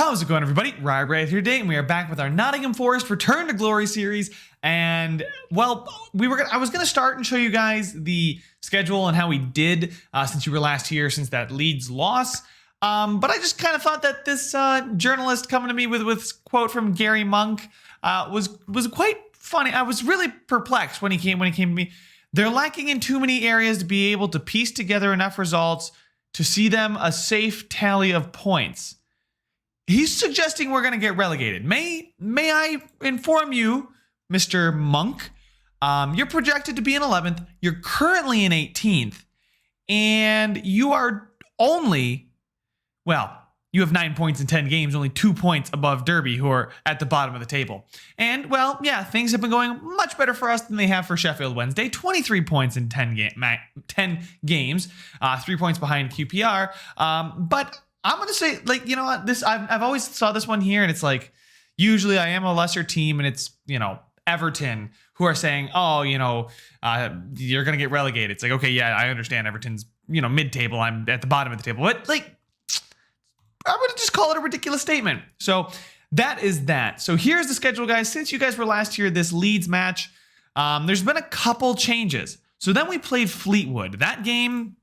How's it going, everybody? Right here today, and we are back with our Nottingham Forest Return to Glory series. And well, I was gonna start and show you guys the schedule and how we did since you were last here, since that Leeds loss. But I just kind of thought that this journalist coming to me with a quote from Gary Monk was quite funny. I was really perplexed when he came to me. They're lacking in too many areas to be able to piece together enough results to see them a safe tally of points. He's suggesting we're going to get relegated. May I inform you, Mr. Monk, you're projected to be in 11th. You're currently in 18th. And you are only, well, you have 9 points in 10 games, only 2 points above Derby, who are at the bottom of the table. And, well, yeah, things have been going much better for us than they have for Sheffield Wednesday. 23 points in 10 games, 3 points behind QPR. But I'm going to say, like, you know what, I've always saw this one here, and it's like, usually I am a lesser team, and it's, you know, Everton who are saying, oh, you know, you're going to get relegated. It's like, okay, yeah, I understand Everton's, you know, mid-table. I'm at the bottom of the table. But, like, I'm going to just call it a ridiculous statement. So that is that. So here's the schedule, guys. Since you guys were last here, this Leeds match, there's been a couple changes. So then we played Fleetwood. That game,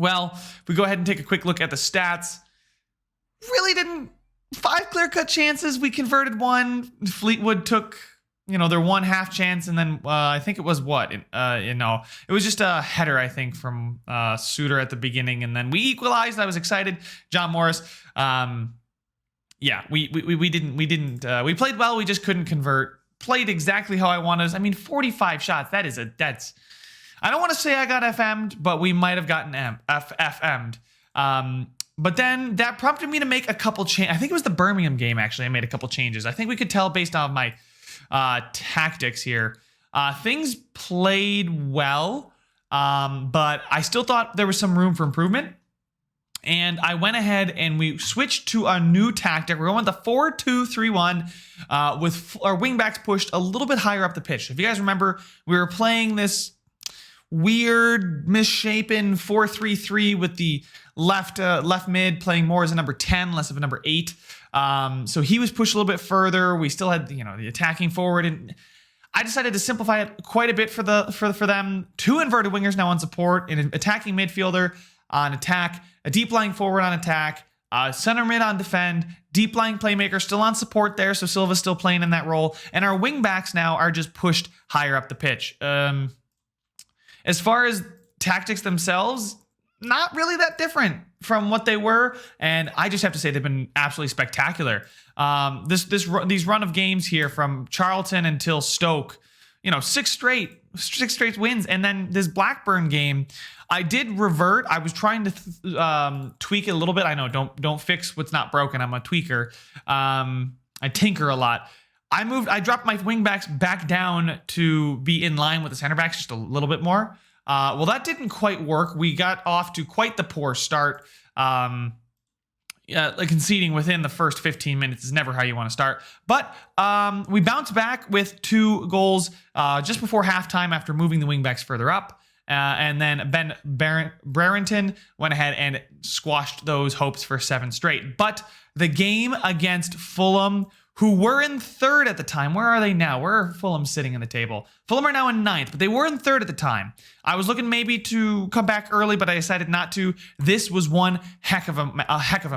well, if we go ahead and take a quick look at the stats, really didn't, 5 clear-cut chances. We converted 1. Fleetwood took, you know, their 1 half chance, and then I think it was what? You know, it was just a header, I think, from Suter at the beginning, and then we equalized. I was excited. John Morris. Yeah, we played well. We just couldn't convert. Played exactly how I wanted. I mean, 45 shots. That's. I don't want to say I got FM'd, but we might have gotten FM'd. But then that prompted me to make a couple changes. I think it was the Birmingham game, actually. I made a couple changes. I think we could tell based on my tactics here. Things played well, but I still thought there was some room for improvement. And I went ahead and we switched to a new tactic. We're going with the 4-2-3-1 with our wingbacks pushed a little bit higher up the pitch. If you guys remember, we were playing this weird, misshapen 4-3-3 with the left mid playing more as a number 10, less of a number 8. So he was pushed a little bit further. We still had, you know, the attacking forward, and I decided to simplify it quite a bit for them. 2 inverted wingers now on support, an attacking midfielder on attack, a deep lying forward on attack, center mid on defend, deep lying playmaker still on support there, so Silva's still playing in that role, and our wing backs now are just pushed higher up the pitch. As far as tactics themselves, not really that different from what they were, and I just have to say they've been absolutely spectacular. These run of games here from Charlton until Stoke, you know, 6 straight wins, and then this Blackburn game, I did revert. I was trying to tweak it a little bit. I know, don't fix what's not broken. I'm a tweaker. I tinker a lot. I dropped my wing backs back down to be in line with the center backs just a little bit more. Well, that didn't quite work. We got off to quite the poor start. Like conceding within the first 15 minutes is never how you want to start. But we bounced back with 2 goals just before halftime after moving the wingbacks further up. And then Ben Brereton went ahead and squashed those hopes for 7 straight. But the game against Fulham, who were in 3rd at the time. Where are they now? Where are Fulham sitting in the table? Fulham are now in 9th, but they were in 3rd at the time. I was looking maybe to come back early, but I decided not to. This was one heck of a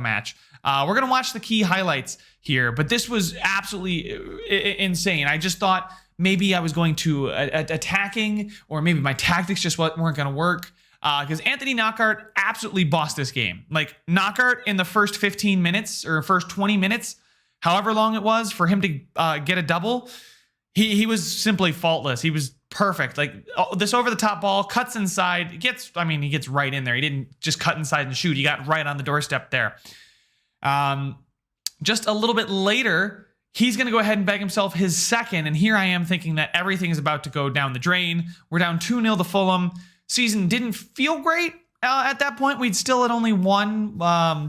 match. We're going to watch the key highlights here, but this was absolutely insane. I just thought maybe I was going to attacking, or maybe my tactics just weren't going to work. Because Anthony Knockaert absolutely bossed this game. Like, Knockaert in the first 15 minutes, or first 20 minutes, however long it was for him to get a double, he was simply faultless. He was perfect. Like, this over-the-top ball, cuts inside, he gets right in there. He didn't just cut inside and shoot. He got right on the doorstep there. Just a little bit later, he's going to go ahead and bag himself his 2nd, and here I am thinking that everything is about to go down the drain. We're down 2-0 to Fulham. Season didn't feel great. At that point, we'd still had only won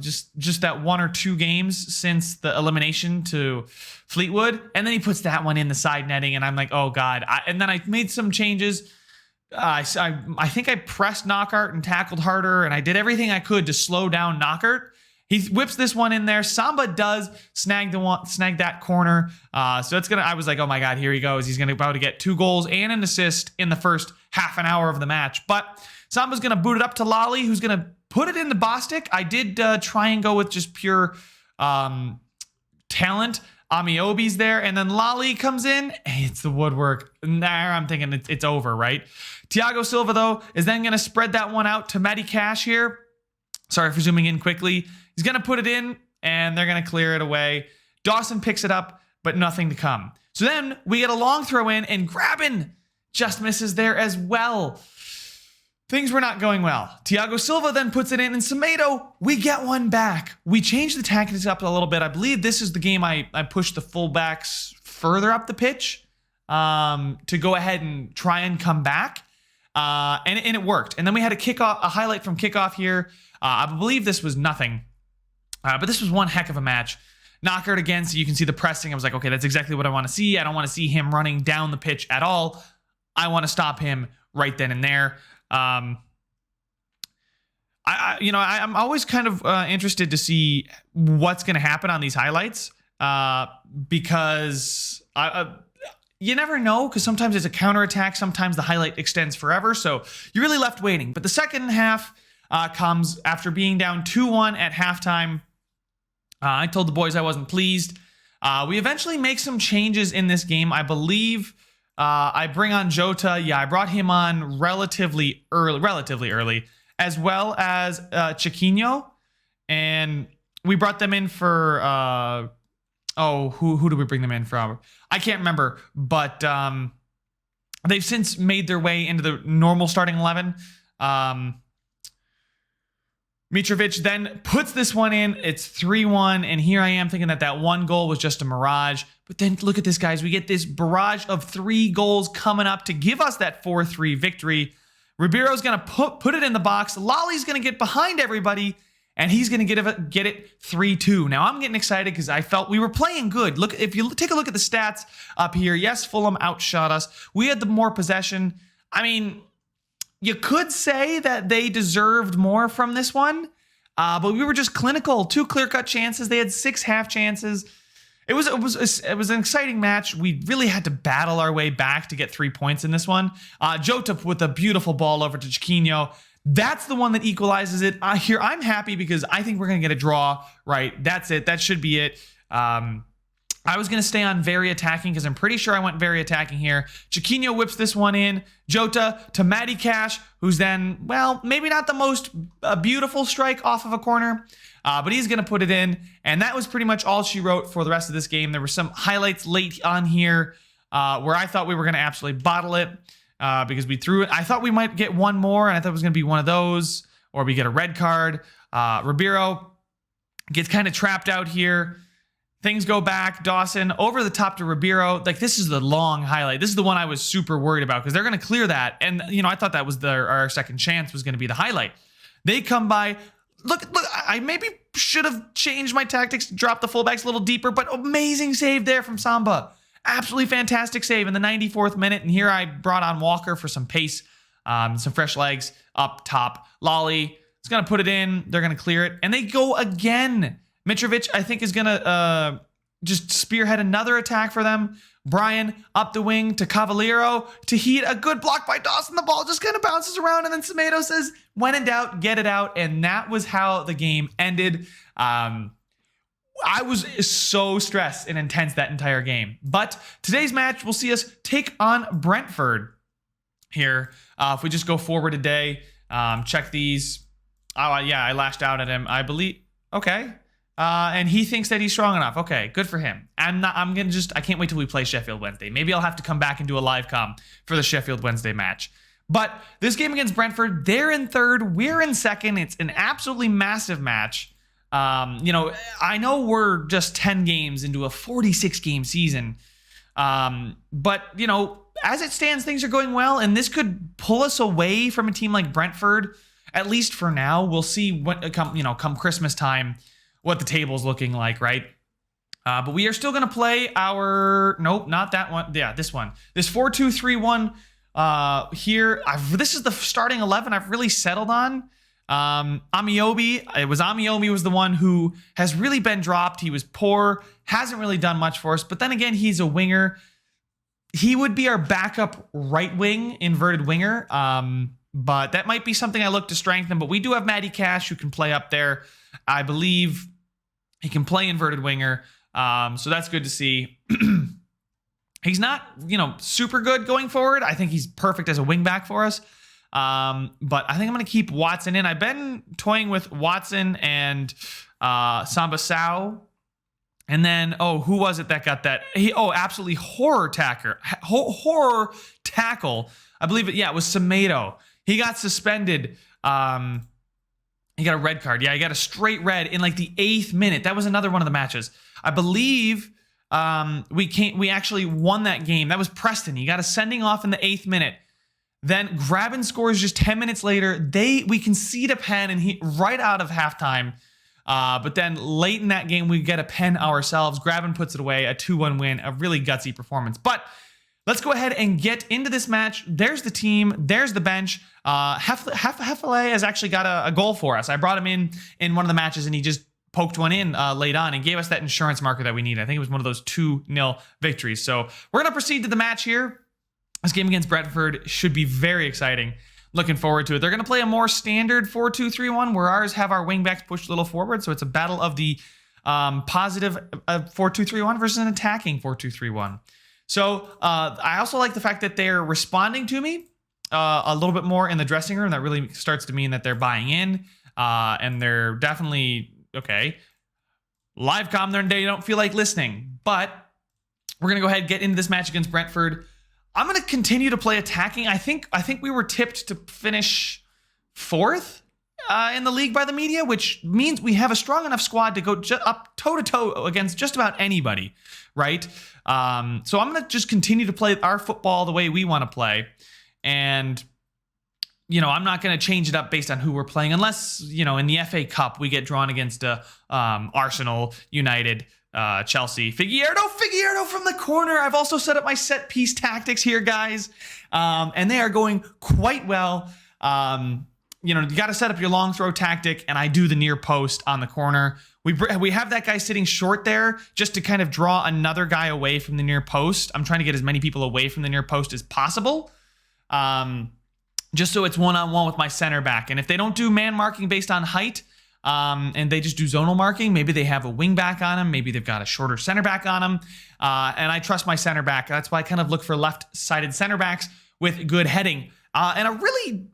just that 1 or 2 games since the elimination to Fleetwood. And then he puts that one in the side netting, and I'm like, oh, God. And then I made some changes. I think I pressed Knockaert and tackled harder, and I did everything I could to slow down Knockaert. He whips this one in there. Samba does snag that corner. So it's I was like, oh my God, here he goes. He's about to get 2 goals and an assist in the first half an hour of the match. But Samba's gonna boot it up to Lally, who's gonna put it into Bostic. I did try and go with just pure talent. Amiobi's there, and then Lally comes in. Hey, it's the woodwork. There, I'm thinking it's over, right? Thiago Silva, though, is then going to spread that one out to Matty Cash here. Sorry for zooming in quickly. He's going to put it in, and they're going to clear it away. Dawson picks it up, but nothing to come. So then we get a long throw in, and Graben just misses there as well. Things were not going well. Thiago Silva then puts it in, and Semedo, we get one back. We changed the tactics up a little bit. I believe this is the game I pushed the fullbacks further up the pitch to go ahead and try and come back. And it worked. And then we had a highlight from kickoff here. I believe this was nothing. But this was one heck of a match. Knockout again, so you can see the pressing. I was like, okay, that's exactly what I want to see. I don't want to see him running down the pitch at all. I want to stop him right then and there. I'm always kind of interested to see what's going to happen on these highlights because you never know, because sometimes it's a counterattack, sometimes the highlight extends forever, so you're really left waiting. But the second half comes after being down 2-1 at halftime. I told the boys I wasn't pleased. We eventually make some changes in this game. I believe I bring on Jota. Yeah, I brought him on relatively early, as well as Chiquinho. And we brought them in for, who do we bring them in from? I can't remember, but they've since made their way into the normal starting 11. Mitrovic then puts this one in. It's 3-1, and here I am thinking that one goal was just a mirage. But then look at this, guys. We get this barrage of 3 goals coming up to give us that 4-3 victory. Ribeiro's going to put it in the box. Lolly's going to get behind everybody, and he's going to get it 3-2. Now, I'm getting excited because I felt we were playing good. Look, if you take a look at the stats up here, yes, Fulham outshot us. We had the more possession. I mean, you could say that they deserved more from this one, but we were just clinical. 2 clear-cut chances. They had 6 half chances. It was an exciting match. We really had to battle our way back to get 3 points in this one. Jota with a beautiful ball over to Chiquinho. That's the one that equalizes it. Here, I'm happy because I think we're going to get a draw, right? That's it. That should be it. I was going to stay on very attacking because I'm pretty sure I went very attacking here. Chiquinho whips this one in. Jota to Matty Cash, who's then, well, maybe not the most beautiful strike off of a corner, but he's going to put it in. And that was pretty much all she wrote for the rest of this game. There were some highlights late on here where I thought we were going to absolutely bottle it because we threw it. I thought we might get one more, and I thought it was going to be one of those, or we get a red card. Ribeiro gets kind of trapped out here. Things go back. Dawson over the top to Ribeiro. Like, this is the long highlight. This is the one I was super worried about because they're going to clear that. And, I thought that was our second chance was going to be the highlight. They come by. Look, I maybe should have changed my tactics, dropped the fullbacks a little deeper, but amazing save there from Samba. Absolutely fantastic save in the 94th minute. And here I brought on Walker for some pace, some fresh legs up top. Lolly is going to put it in. They're going to clear it. And they go again. Mitrovic, I think, is going to just spearhead another attack for them. Brian up the wing to Cavallero to heat a good block by Dawson. The ball just kind of bounces around, and then Semedo says, when in doubt, get it out. And that was how the game ended. I was so stressed and intense that entire game. But today's match will see us take on Brentford here. If we just go forward today, check these. Oh, yeah, I lashed out at him. I believe. Okay. And he thinks that he's strong enough. Okay, good for him. I can't wait till we play Sheffield Wednesday. Maybe I'll have to come back and do a live comm for the Sheffield Wednesday match. But this game against Brentford, they're in third, we're in second. It's an absolutely massive match. I know we're just 10 games into a 46-game season. But, as it stands, things are going well, and this could pull us away from a team like Brentford, at least for now. We'll see come Christmas time, what the table's looking like, right? But we are still going to play nope, not that one. Yeah, this one. This 4-2-3-1 here. This is the starting 11 I've really settled on. Amiobi was the one who has really been dropped. He was poor, hasn't really done much for us. But then again, he's a winger. He would be our backup right wing, inverted winger. But that might be something I look to strengthen. But we do have Matty Cash who can play up there. I believe he can play inverted winger. So that's good to see. He's not, super good going forward. I think he's perfect as a wing back for us. But I think I'm going to keep Watson in. I've been toying with Watson and Samba Sao. And then, who was it that got that? Absolutely horror tackle. I believe it was Semedo. He got suspended. He got a red card. Yeah, he got a straight red in like the 8th minute. That was another one of the matches. I believe we actually won that game. That was Preston. He got a sending off in the 8th minute. Then Graben scores just 10 minutes later. We concede a pen and right out of halftime. But then late in that game, we get a pen ourselves. Graben puts it away, a 2-1 win, a really gutsy performance. But let's go ahead and get into this match. There's the team. There's the bench. Hefele has actually got a goal for us. I brought him in one of the matches, and he just poked one in late on and gave us that insurance marker that we need. I think it was one of those 2-0 victories. So we're going to proceed to the match here. This game against Brentford should be very exciting. Looking forward to it. They're going to play a more standard 4-2-3-1 where ours have our wingbacks pushed a little forward. So it's a battle of the positive 4-2-3-1 versus an attacking 4-2-3-1. So I also like the fact that they're responding to me a little bit more in the dressing room. That really starts to mean that they're buying in and they're definitely, okay, live comm, they don't feel like listening. But we're going to go ahead and get into this match against Brentford. I'm going to continue to play attacking. I think we were tipped to finish 4th in the league by the media, which means we have a strong enough squad to go up toe-to-toe against just about anybody, right? So I'm going to just continue to play our football the way we want to play. And, I'm not going to change it up based on who we're playing unless, in the FA Cup, we get drawn against Arsenal, United, Chelsea. Figueiredo from the corner. I've also set up my set piece tactics here, guys. And they are going quite well. You got to set up your long throw tactic, and I do the near post on the corner. We have that guy sitting short there just to kind of draw another guy away from the near post. I'm trying to get as many people away from the near post as possible. Just so it's one-on-one with my center back. And if they don't do man marking based on height, and they just do zonal marking, maybe they have a wing back on him, maybe they've got a shorter center back on him, and I trust my center back. That's why I kind of look for left-sided center backs with good heading. And a really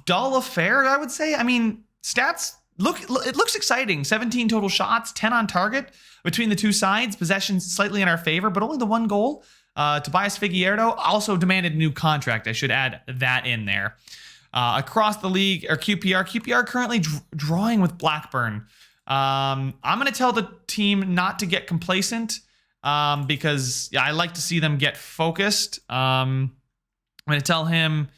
dull affair, I would say. I mean, stats, it looks exciting. 17 total shots, 10 on target between the two sides, possessions slightly in our favor, but only the one goal. Tobias Figueiredo also demanded a new contract. I should add that in there. Across the league, or QPR currently drawing with Blackburn. I'm going to tell the team not to get complacent because I like to see them get focused. I'm going to tell him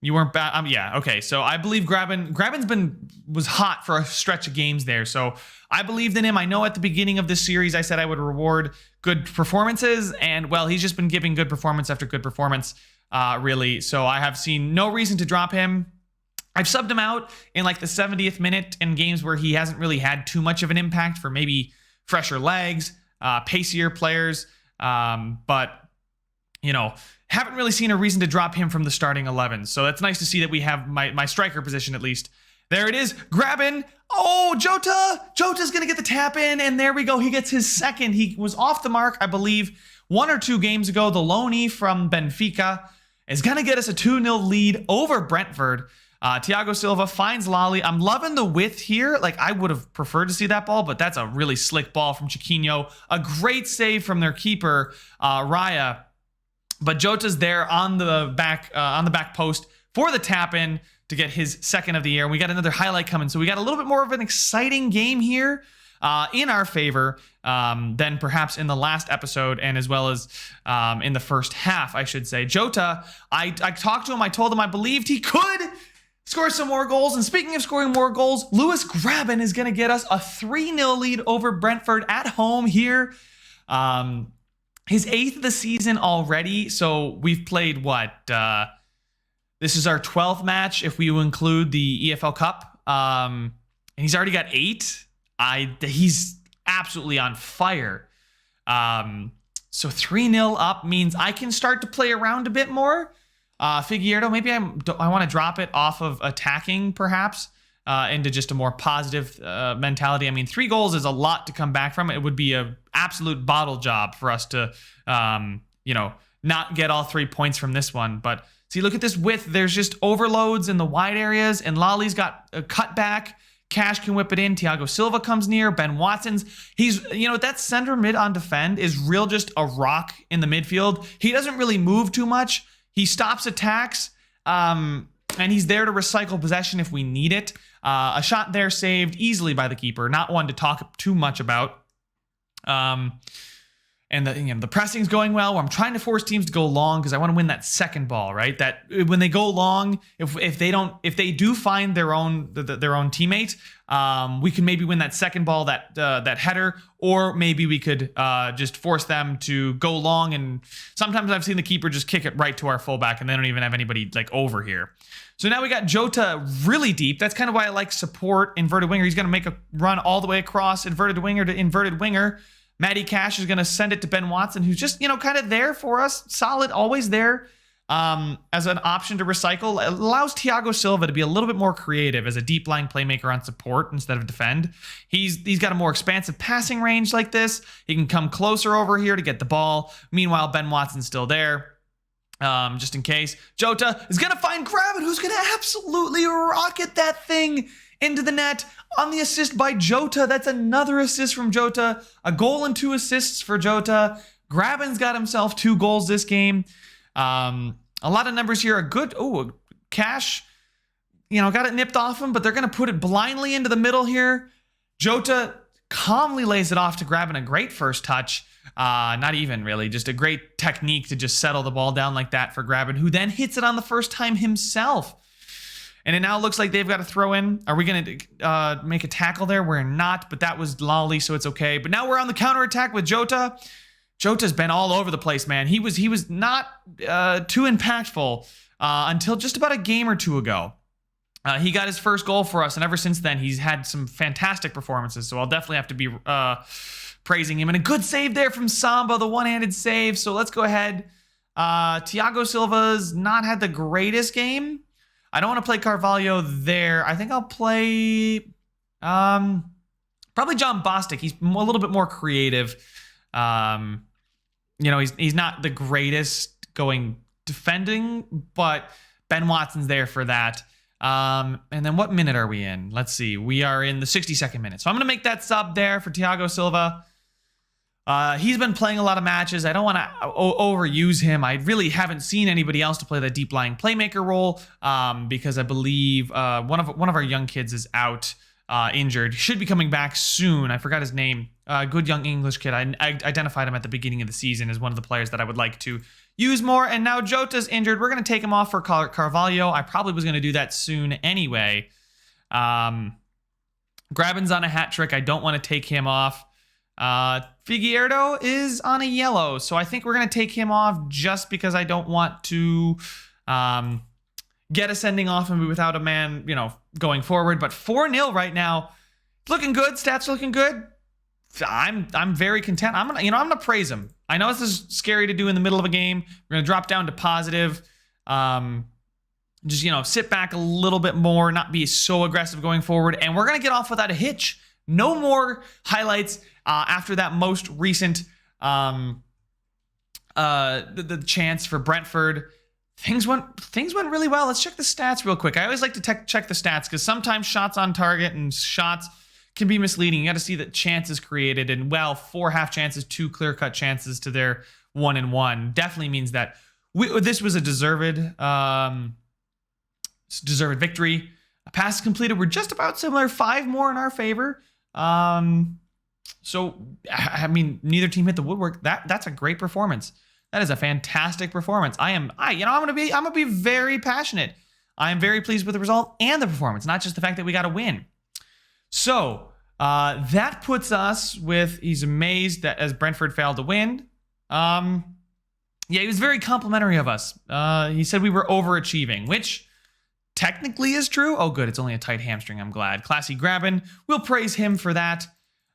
you weren't bad. Yeah, okay. So I believe Graben's was hot for a stretch of games there. So I believed in him. I know at the beginning of this series I said I would reward good performances, and well, he's just been giving good performance after good performance. Really. So I have seen no reason to drop him. I've subbed him out in like the 70th minute in games where he hasn't really had too much of an impact for maybe fresher legs, pacier players. But, haven't really seen a reason to drop him from the starting 11. So that's nice to see that we have my striker position at least. There it is. Graben. Oh, Jota's going to get the tap in. And there we go. He gets his second. He was off the mark, I believe, 1 or 2 games ago. The loanee from Benfica is going to get us a 2-0 lead over Brentford. Thiago Silva finds Lally. I'm loving the width here. Like, I would have preferred to see that ball, but that's a really slick ball from Chiquinho. A great save from their keeper, Raya. But Jota's there on the back post for the tap-in to get his second of the year. And we got another highlight coming. So we got a little bit more of an exciting game here in our favor than perhaps in the last episode, and as well as in the first half, I should say. Jota, I talked to him. I told him I believed he could score some more goals. And speaking of scoring more goals, Lewis Graben is going to get us a 3-0 lead over Brentford at home here. His 8th of the season already. So we've played what? This is our 12th match if we include the EFL Cup. And he's already got 8. He's absolutely on fire. So 3-0 up means I can start to play around a bit more. Figueiredo, maybe I want to drop it off of attacking, perhaps, into just a more positive mentality. I mean, 3 goals is a lot to come back from. It would be an absolute bottle job for us to, not get all 3 points from this one. But see, look at this width. There's just overloads in the wide areas, and Lali's got a cutback. Cash can whip it in. Thiago Silva comes near. Ben Watson's. He's, that center mid on defend is real just a rock in the midfield. He doesn't really move too much. He stops attacks, and he's there to recycle possession if we need it. A shot there saved easily by the keeper. Not one to talk too much about. And the pressing's going well. I'm trying to force teams to go long because I want to win that second ball, right? That when they go long, if they do find their own teammate, we can maybe win that second ball, that header, or maybe we could just force them to go long. And sometimes I've seen the keeper just kick it right to our fullback, and they don't even have anybody like over here. So now we got Jota really deep. That's kind of why I like support inverted winger. He's going to make a run all the way across inverted winger to inverted winger. Matty Cash is going to send it to Ben Watson, who's just, kind of there for us. Solid, always there as an option to recycle. It allows Thiago Silva to be a little bit more creative as a deep-lying playmaker on support instead of defend. He's got a more expansive passing range like this. He can come closer over here to get the ball. Meanwhile, Ben Watson's still there. Just in case. Jota is going to find Graben, who's going to absolutely rocket that thing into the net on the assist by Jota. That's another assist from Jota. A goal and 2 assists for Jota. Graben's got himself 2 goals this game. A lot of numbers here. A good, Cash, got it nipped off him, but they're going to put it blindly into the middle here. Jota calmly lays it off to Graben. A great first touch. Not even really, just a great technique to just settle the ball down like that for Graben, who then hits it on the first time himself. And it now looks like they've got to throw in. Are we going to make a tackle there? We're not, but that was Lally, so it's okay. But now we're on the counterattack with Jota. Jota's been all over the place, man. He was not too impactful until just about a game or 2 ago. He got his first goal for us, and ever since then, he's had some fantastic performances. So I'll definitely have to be praising him. And a good save there from Samba, the one-handed save. So let's go ahead. Thiago Silva's not had the greatest game. I don't want to play Carvalho there. I think I'll play probably John Bostic. He's a little bit more creative. He's not the greatest going defending, but Ben Watson's there for that. And then what minute are we in? Let's see. We are in the 62nd minute. So I'm going to make that sub there for Thiago Silva. He's been playing a lot of matches. I don't want to overuse him. I really haven't seen anybody else to play the deep-lying playmaker role because I believe one of our young kids is out injured. He should be coming back soon. I forgot his name. Good young English kid. I identified him at the beginning of the season as one of the players that I would like to use more. And now Jota's injured. We're going to take him off for Carvalho. I probably was going to do that soon anyway. Graben's on a hat trick. I don't want to take him off. Figueiredo is on a yellow, so I think we're going to take him off just because I don't want to get a sending off and be without a man, going forward. But 4-0 right now. Looking good. Stats looking good. I'm very content. I'm gonna praise him. I know this is scary to do in the middle of a game. We're gonna drop down to positive. Just sit back a little bit more, not be so aggressive going forward, and we're gonna get off without a hitch. No more highlights after that most recent the chance for Brentford. Things went really well. Let's check the stats real quick. I always like to check the stats because sometimes shots on target and shots can be misleading. You got to see that chances created, and 4 half chances, 2 clear-cut chances to their 1-1 definitely means that this was a deserved victory. Passes completed were just about similar, 5 more in our favor. So I mean, neither team hit the woodwork. That's a great performance. That is a fantastic performance. I'm gonna be very passionate. I am very pleased with the result and the performance, not just the fact that we got a win. So that puts us with, he's amazed that as Brentford failed to win. Yeah, he was very complimentary of us. He said we were overachieving, which technically is true. Oh, good. It's only a tight hamstring. I'm glad. Classy Grabbin. We'll praise him for that.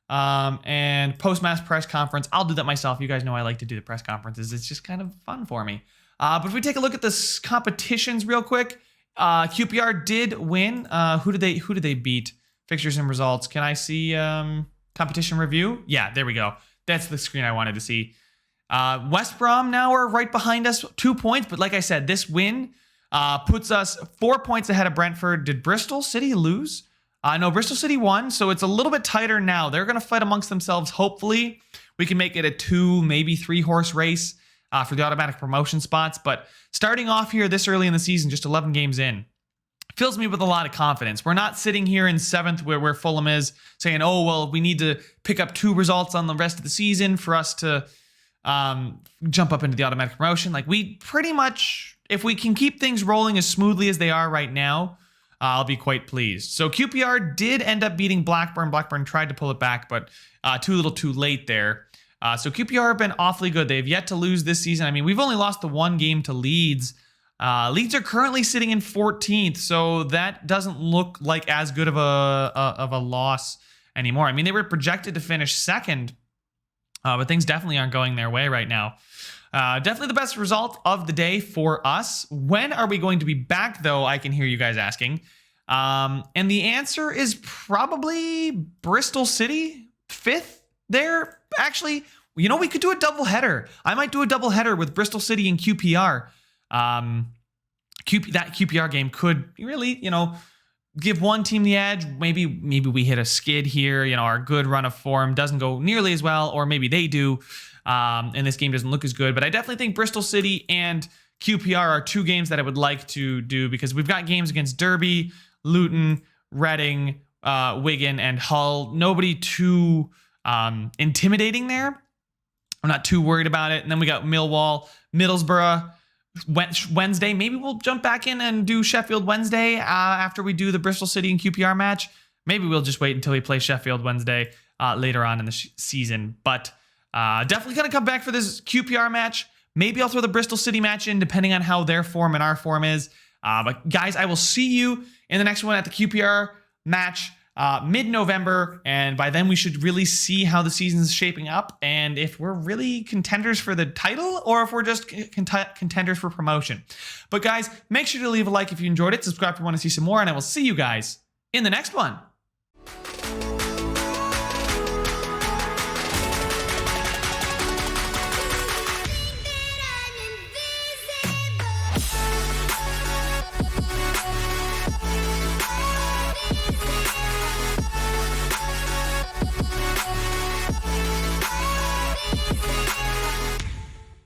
And post-match press conference. I'll do that myself. You guys know I like to do the press conferences. It's just kind of fun for me. But if we take a look at the competitions real quick, QPR did win. Who did they beat? Fixtures and results. Can I see competition review? Yeah, there we go. That's the screen I wanted to see. West Brom now are right behind us, 2 points. But like I said, this win puts us 4 points ahead of Brentford. Did Bristol City lose? No, Bristol City won, so it's a little bit tighter now. They're going to fight amongst themselves. Hopefully, we can make it a 2, maybe 3 horse race for the automatic promotion spots. But starting off here this early in the season, just 11 games in, fills me with a lot of confidence. We're not sitting here in 7th where Fulham is saying, oh, well, we need to pick up 2 results on the rest of the season for us to jump up into the automatic promotion. Like, we pretty much, if we can keep things rolling as smoothly as they are right now, I'll be quite pleased. So QPR did end up beating Blackburn. Blackburn tried to pull it back, but too little too late there. So QPR have been awfully good. They've yet to lose this season. I mean, we've only lost the 1 game to Leeds. Leeds are currently sitting in 14th, so that doesn't look like as good of a loss anymore. I mean, they were projected to finish 2nd, but things definitely aren't going their way right now. Definitely the best result of the day for us. When are we going to be back, though? I can hear you guys asking. And the answer is probably Bristol City, 5th there. Actually, you know, we could do a double header. I might do a double header with Bristol City and QPR. That QPR game could really, you know, give one team the edge. Maybe we hit a skid here. You know, our good run of form doesn't go nearly as well, or maybe they do. And this game doesn't look as good. But I definitely think Bristol City and QPR are 2 games that I would like to do, because we've got games against Derby, Luton, Reading, Wigan, and Hull. Nobody too intimidating there. I'm not too worried about it. And then we got Millwall, Middlesbrough, Wednesday. Maybe we'll jump back in and do Sheffield Wednesday after we do the Bristol City and QPR match. Maybe we'll just wait until we play Sheffield Wednesday later on in the season. But definitely going to come back for this QPR match. Maybe I'll throw the Bristol City match in, depending on how their form and our form is. But guys, I will see you in the next one at the QPR match mid-November. And by then we should really see how the season's shaping up, and if we're really contenders for the title or if we're just contenders for promotion. But guys, make sure to leave a like if you enjoyed it. Subscribe if you want to see some more, and I will see you guys in the next one.